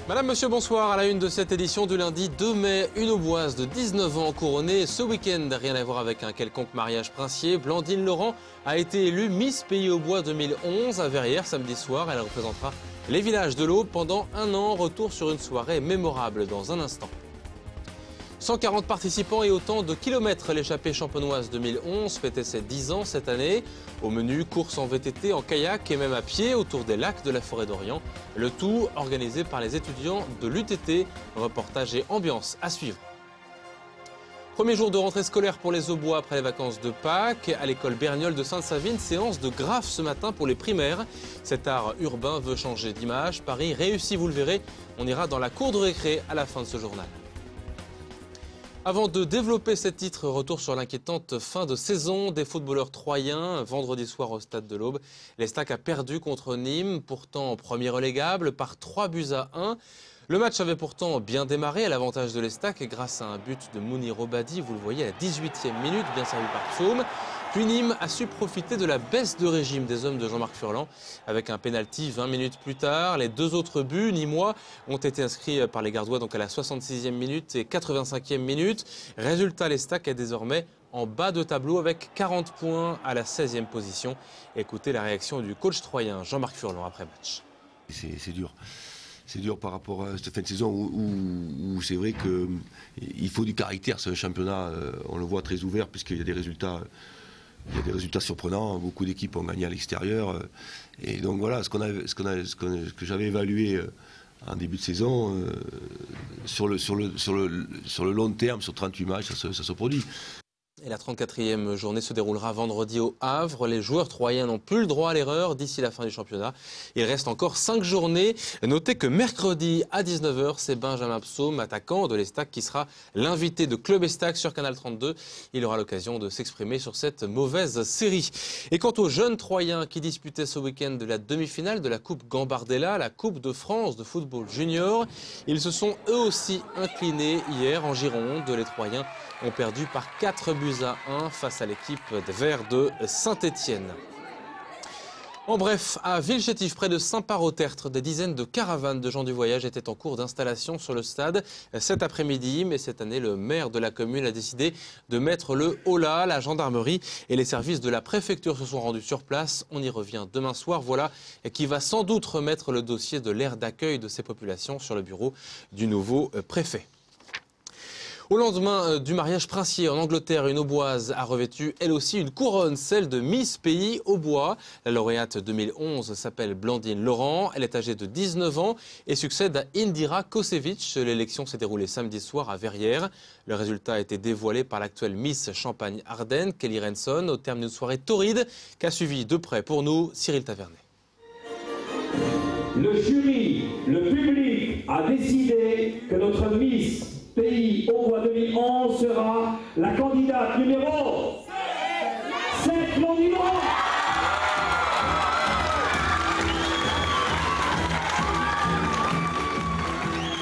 Madame, monsieur, bonsoir. À la une de cette édition du lundi 2 mai, une Auboise de 19 ans couronnée ce week-end. Rien à voir avec un quelconque mariage princier. Blandine Laurent a été élue Miss Pays Aubois 2011 à Verrières samedi soir. Elle représentera les villages de l'Aube pendant un an. Retour sur une soirée mémorable dans un instant. 140 participants et autant de kilomètres. L'échappée champenoise 2011 fêtait ses 10 ans cette année. Au menu, course en VTT, en kayak et même à pied autour des lacs de la forêt d'Orient. Le tout organisé par les étudiants de l'UTT. Reportage et ambiance à suivre. Premier jour de rentrée scolaire pour les Aubois après les vacances de Pâques. À l'école Berniol de Sainte-Savine, séance de graphe ce matin pour les primaires. Cet art urbain veut changer d'image. Paris réussi, vous le verrez. On ira dans la cour de récré à la fin de ce journal. Avant de développer ces titres, retour sur l'inquiétante fin de saison des footballeurs troyens. Vendredi soir au stade de l'Aube, l'Estac a perdu contre Nîmes, pourtant premier relégable, par 3-1. Le match avait pourtant bien démarré à l'avantage de l'Estac grâce à un but de Mounir Obadi, vous le voyez à la 18e minute, bien servi par Psaume. Puis Nîmes a su profiter de la baisse de régime des hommes de Jean-Marc Furlan avec un pénalty 20 minutes plus tard. Les deux autres buts nîmois ont été inscrits par les Gardois donc à la 66e minute et 85e minute. Résultat, l'Estac est désormais en bas de tableau avec 40 points à la 16e position. Écoutez la réaction du coach troyen Jean-Marc Furlan après match. C'est dur. C'est dur par rapport à cette fin de saison où c'est vrai qu'il faut du caractère. C'est un championnat, on le voit, très ouvert puisqu'il y a des résultats. Il y a des résultats surprenants, beaucoup d'équipes ont gagné à l'extérieur. Et donc voilà, ce que j'avais évalué en début de saison, sur le long terme, sur 38 matchs, ça se produit. Et la 34e journée se déroulera vendredi au Havre. Les joueurs troyens n'ont plus le droit à l'erreur d'ici la fin du championnat. Il reste encore 5 journées. Notez que mercredi à 19 h, c'est Benjamin Psaume, attaquant de l'Estac, qui sera l'invité de Club Estac sur Canal 32. Il aura l'occasion de s'exprimer sur cette mauvaise série. Et quant aux jeunes Troyens qui disputaient ce week-end de la demi-finale de la Coupe Gambardella, la Coupe de France de football junior, ils se sont eux aussi inclinés hier en Gironde. Les Troyens ont perdu par 4-1 face à l'équipe des Verts de Saint-Étienne. En bref, à Villechétif, près de Saint-Parot-Tertre, des dizaines de caravanes de gens du voyage étaient en cours d'installation sur le stade cet après-midi. Mais cette année, le maire de la commune a décidé de mettre le holà. La gendarmerie et les services de la préfecture se sont rendus sur place. On y revient demain soir. Voilà qui va sans doute remettre le dossier de l'aire d'accueil de ces populations sur le bureau du nouveau préfet. Au lendemain du mariage princier en Angleterre, une Auboise a revêtu elle aussi une couronne, celle de Miss Pays Aubois. La lauréate 2011 s'appelle Blandine Laurent. Elle est âgée de 19 ans et succède à Indira Kosevic. L'élection s'est déroulée samedi soir à Verrières. Le résultat a été dévoilé par l'actuelle Miss Champagne-Ardenne, Kelly Renson, au terme d'une soirée torride qu'a suivi de près pour nous Cyril Tavernet. Le jury, le public a décidé que notre Miss Pays Aubois 2011 sera la candidate numéro 7 Blandine Laurent.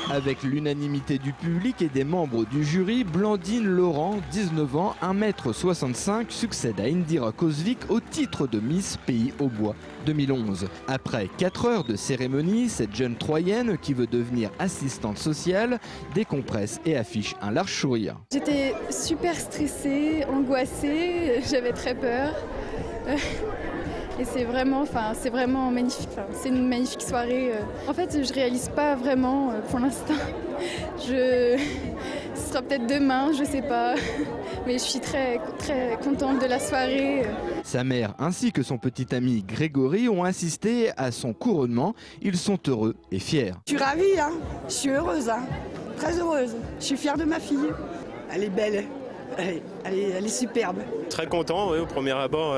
Avec l'unanimité du public et des membres du jury, Blandine Laurent, 19 ans, 1,65 m, succède à Indira Kosevic au titre de Miss Pays Aubois 2011. Après 4 heures de cérémonie, cette jeune Troyenne qui veut devenir assistante sociale décompresse et affiche un large sourire. J'étais super stressée, angoissée, j'avais très peur. Et c'est vraiment magnifique. C'est une magnifique soirée. En fait, je réalise pas vraiment pour l'instant. Ce sera peut-être demain, je sais pas. Mais je suis très contente de la soirée. Sa mère ainsi que son petit ami Grégory ont assisté à son couronnement. Ils sont heureux et fiers. Je suis ravie, hein. Je suis heureuse, hein. Très heureuse. Je suis fière de ma fille. Elle est belle. Elle est superbe. Très content, oui, au premier abord,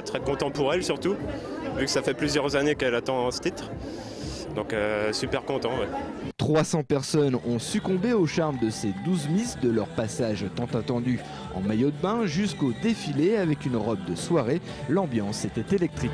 très content pour elle surtout, vu que ça fait plusieurs années qu'elle attend ce titre. Donc super content. Ouais. 300 personnes ont succombé au charme de ces 12 Miss, de leur passage tant attendu en maillot de bain jusqu'au défilé avec une robe de soirée. L'ambiance était électrique.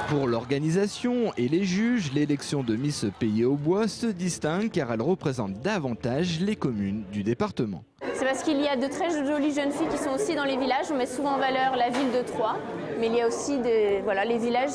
Pour l'organisation et les juges, l'élection de Miss Pays Aubois se distingue car elle représente davantage les communes du département. C'est parce qu'il y a de très jolies jeunes filles qui sont aussi dans les villages. On met souvent en valeur la ville de Troyes, mais il y a aussi les villages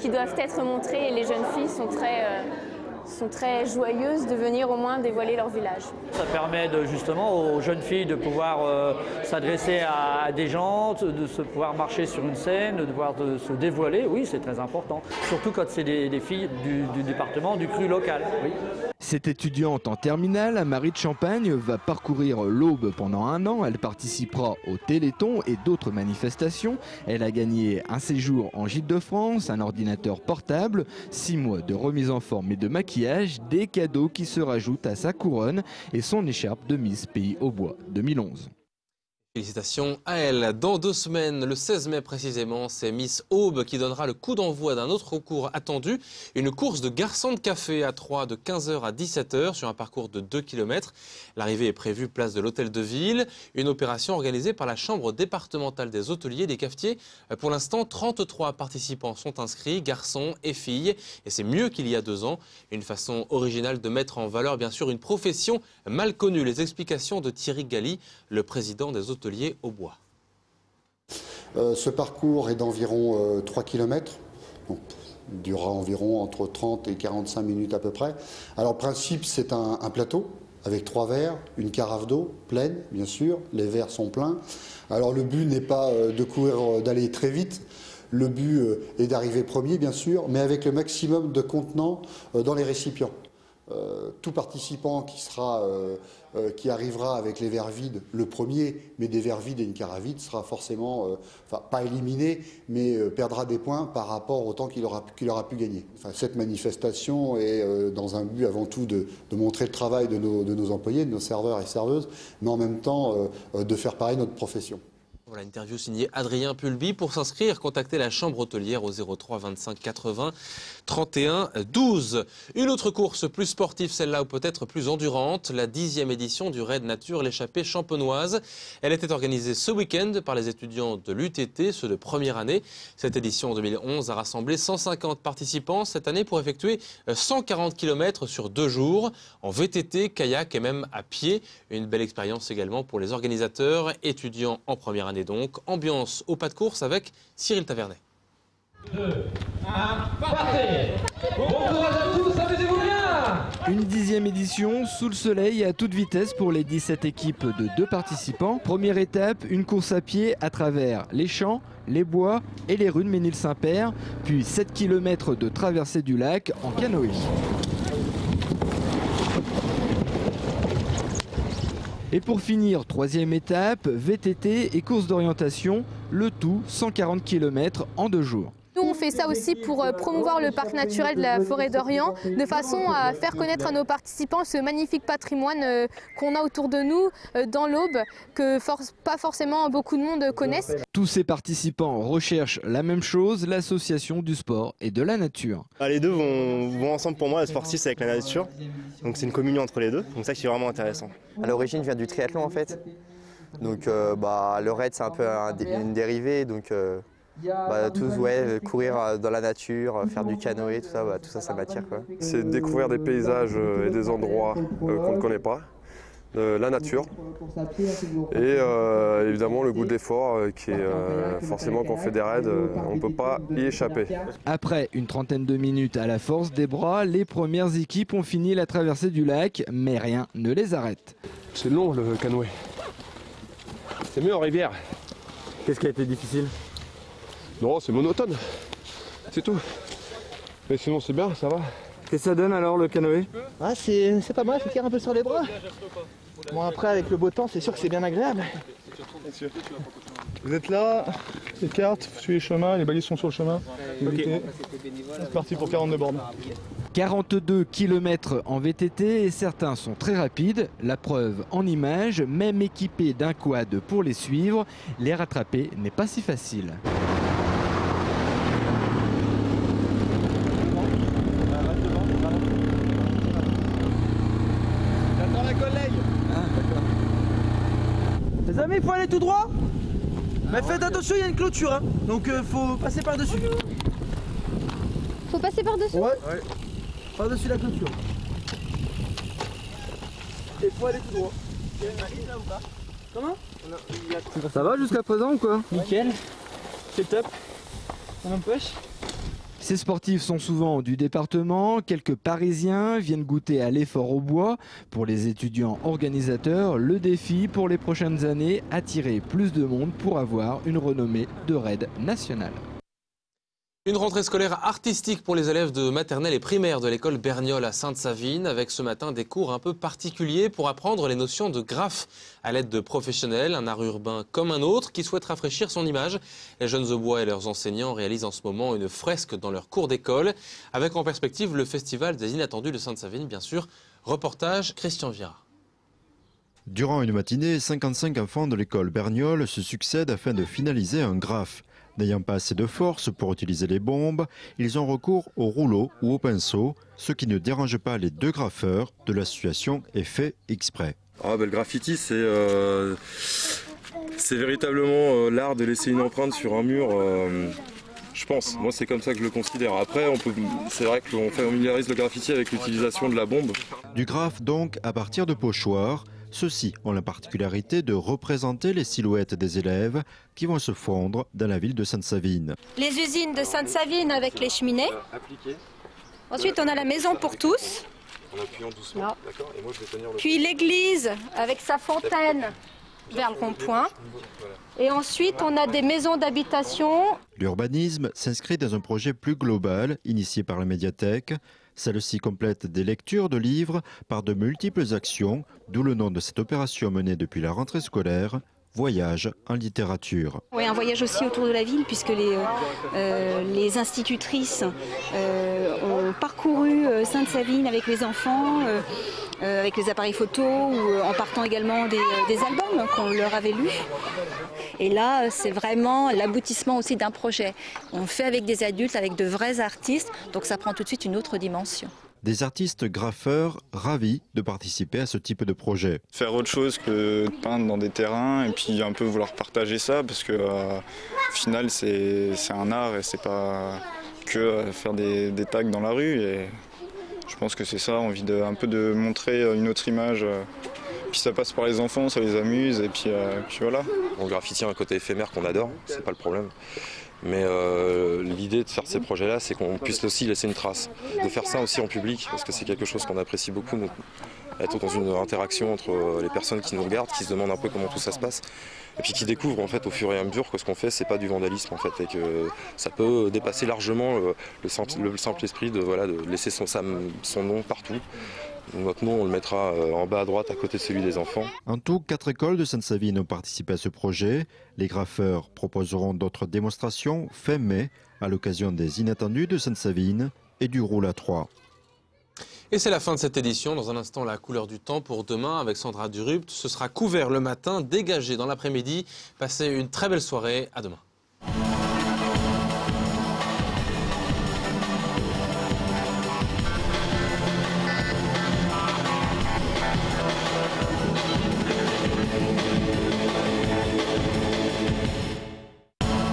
qui doivent être montrés et les jeunes filles sont très joyeuses de venir au moins dévoiler leur village. Ça permet justement aux jeunes filles de pouvoir s'adresser à des gens, de pouvoir marcher sur une scène, de pouvoir se dévoiler. Oui, c'est très important. Surtout quand c'est des filles du département, du cru local. Oui. Cette étudiante en terminale, Marie de Champagne, va parcourir l'Aube pendant 1 an. Elle participera au Téléthon et d'autres manifestations. Elle a gagné un séjour en Gîte de France, un ordinateur portable, 6 mois de remise en forme et de maquillage, des cadeaux qui se rajoutent à sa couronne et son écharpe de Miss Pays au Bois 2011. Félicitations à elle. Dans 2 semaines, le 16 mai précisément, c'est Miss Aube qui donnera le coup d'envoi d'un autre concours attendu. Une course de garçons de café à Troyes de 15h à 17h sur un parcours de 2 km. L'arrivée est prévue place de l'Hôtel de Ville. Une opération organisée par la Chambre départementale des hôteliers et des cafetiers. Pour l'instant, 33 participants sont inscrits, garçons et filles. Et c'est mieux qu'il y a 2 ans. Une façon originale de mettre en valeur, bien sûr, une profession mal connue. Les explications de Thierry Galli, le président des hôteliers au bois. Ce parcours est d'environ 3 km, donc il durera environ entre 30 et 45 minutes à peu près. Alors le principe, c'est un plateau avec 3 verres, une carafe d'eau pleine bien sûr, les verres sont pleins. Alors le but n'est pas de courir, d'aller très vite, le but est d'arriver premier bien sûr, mais avec le maximum de contenants dans les récipients. Tout participant qui arrivera avec les verres vides, le premier, mais des verres vides et une carafe vide, sera forcément, pas éliminé, mais perdra des points par rapport au temps qu'il aura pu gagner. Enfin, cette manifestation est dans un but avant tout de montrer le travail de nos employés, de nos serveurs et serveuses, mais en même temps de faire pareil notre profession. Voilà, interview signée Adrien Pulby. Pour s'inscrire, contactez la chambre hôtelière au 03 25 80 31 12. Une autre course plus sportive, celle-là, ou peut-être plus endurante, la 10e édition du Raid Nature l'échappée champenoise. Elle était organisée ce week-end par les étudiants de l'UTT, ceux de première année. Cette édition en 2011 a rassemblé 150 participants cette année pour effectuer 140 km sur 2 jours, en VTT, kayak et même à pied. Une belle expérience également pour les organisateurs, étudiants en première année donc. Ambiance au pas de course avec Cyril Tavernet. 2, 1, partez! Bon courage à tous, amusez-vous bien! Une 10e édition sous le soleil à toute vitesse pour les 17 équipes de 2 participants. Première étape, une course à pied à travers les champs, les bois et les rues de Ménil-Saint-Père, puis 7 km de traversée du lac en canoë. Et pour finir, 3e étape, VTT et course d'orientation, le tout 140 km en 2 jours. Nous, on fait ça aussi pour promouvoir le parc naturel de la forêt d'Orient, de façon à faire connaître à nos participants ce magnifique patrimoine qu'on a autour de nous dans l'Aube, que pas forcément beaucoup de monde connaissent. Tous ces participants recherchent la même chose, l'association du sport et de la nature. Les deux vont ensemble pour moi, le sportif c'est avec la nature, donc c'est une communion entre les deux, donc ça qui est vraiment intéressant. À l'origine, je viens du triathlon en fait, donc le raid c'est un peu une dérivée, donc courir dans la nature, faire du canoë, tout ça, ça m'attire. C'est découvrir des paysages et des endroits qu'on ne connaît pas, la nature et évidemment le goût de l'effort qui est forcément quand on fait des raids, on ne peut pas y échapper. Après une trentaine de minutes à la force des bras, les premières équipes ont fini la traversée du lac, mais rien ne les arrête. C'est long le canoë, c'est mieux en rivière. Qu'est-ce qui a été difficile ? Non, c'est monotone, c'est tout. Mais sinon c'est bien, ça va. Qu'est-ce que ça donne alors le canoë ? C'est pas mal, il faut tirer un peu sur les bras. Bon après avec le beau temps, c'est sûr que c'est bien agréable. Vous êtes là, les cartes, suivez les chemins, les balises sont sur le chemin. Okay. C'est parti pour 42 bornes. 42 km en VTT et certains sont très rapides. La preuve en images, même équipés d'un quad pour les suivre, les rattraper n'est pas si facile. Les amis, il faut aller tout droit. Mais faites attention, il y a une clôture, hein. Donc faut passer par-dessus. Faut passer par-dessus ? Ouais. Par-dessus la clôture. Et faut aller tout droit. Comment? Ça va jusqu'à présent ou quoi? Nickel. C'est top. Ça m'empêche. Ces sportifs sont souvent du département, quelques Parisiens viennent goûter à l'effort au bois. Pour les étudiants organisateurs, le défi pour les prochaines années, attirer plus de monde pour avoir une renommée de raid nationale. Une rentrée scolaire artistique pour les élèves de maternelle et primaire de l'école Berniol à Sainte-Savine, avec ce matin des cours un peu particuliers pour apprendre les notions de graphe à l'aide de professionnels, un art urbain comme un autre qui souhaite rafraîchir son image. Les jeunes au bois et leurs enseignants réalisent en ce moment une fresque dans leur cours d'école, avec en perspective le festival des Inattendus de Sainte-Savine, bien sûr. Reportage Christian Vira. Durant une matinée, 55 enfants de l'école Berniol se succèdent afin de finaliser un graphe. N'ayant pas assez de force pour utiliser les bombes, ils ont recours au rouleau ou au pinceau, ce qui ne dérange pas les deux graffeurs de l'association est fait exprès. Le graffiti, c'est véritablement l'art de laisser une empreinte sur un mur. Je pense, moi c'est comme ça que je le considère. Après, c'est vrai qu'on familiarise le graffiti avec l'utilisation de la bombe. Du graphe donc à partir de pochoirs. Ceux-ci ont la particularité de représenter les silhouettes des élèves qui vont se fondre dans la ville de Sainte-Savine. Les usines de Sainte-Savine avec les cheminées. Ensuite, on a la maison pour tous. En appuyant doucement, d'accord. Et moi, je vais tenir le... Puis l'église avec sa fontaine vers le rond-point. Et ensuite, on a des maisons d'habitation. L'urbanisme s'inscrit dans un projet plus global initié par la médiathèque. Celle-ci complète des lectures de livres par de multiples actions, d'où le nom de cette opération menée depuis la rentrée scolaire, Voyage en littérature. Oui, un voyage aussi autour de la ville, puisque les institutrices ont parcouru Sainte-Savine avec les enfants, avec les appareils photo, ou en partant également des albums qu'on leur avait lus. Et là, c'est vraiment l'aboutissement aussi d'un projet. On fait avec des adultes, avec de vrais artistes, donc ça prend tout de suite une autre dimension. Des artistes graffeurs ravis de participer à ce type de projet. Faire autre chose que de peindre dans des terrains et puis un peu vouloir partager ça, parce que au final c'est un art et c'est pas que faire des tags dans la rue. Et je pense que c'est ça, envie un peu de montrer une autre image. Puis ça passe par les enfants, ça les amuse et puis voilà. Le graffiti a un côté éphémère qu'on adore, c'est pas le problème. Mais l'idée de faire ces projets-là, c'est qu'on puisse aussi laisser une trace. De faire ça aussi en public, parce que c'est quelque chose qu'on apprécie beaucoup, nous, être dans une interaction entre les personnes qui nous regardent, qui se demandent un peu comment tout ça se passe, et puis qui découvrent en fait au fur et à mesure que ce qu'on fait, c'est pas du vandalisme en fait, et que ça peut dépasser largement le simple esprit de laisser son nom partout. Notre nom, on le mettra en bas à droite à côté de celui des enfants. En tout, 4 écoles de Sainte-Savine ont participé à ce projet. Les graffeurs proposeront d'autres démonstrations fin mai à l'occasion des Inattendus de Sainte-Savine et du Roule à 3. Et c'est la fin de cette édition. Dans un instant, la couleur du temps pour demain avec Sandra Durupt. Ce sera couvert le matin, dégagé dans l'après-midi. Passez une très belle soirée. À demain.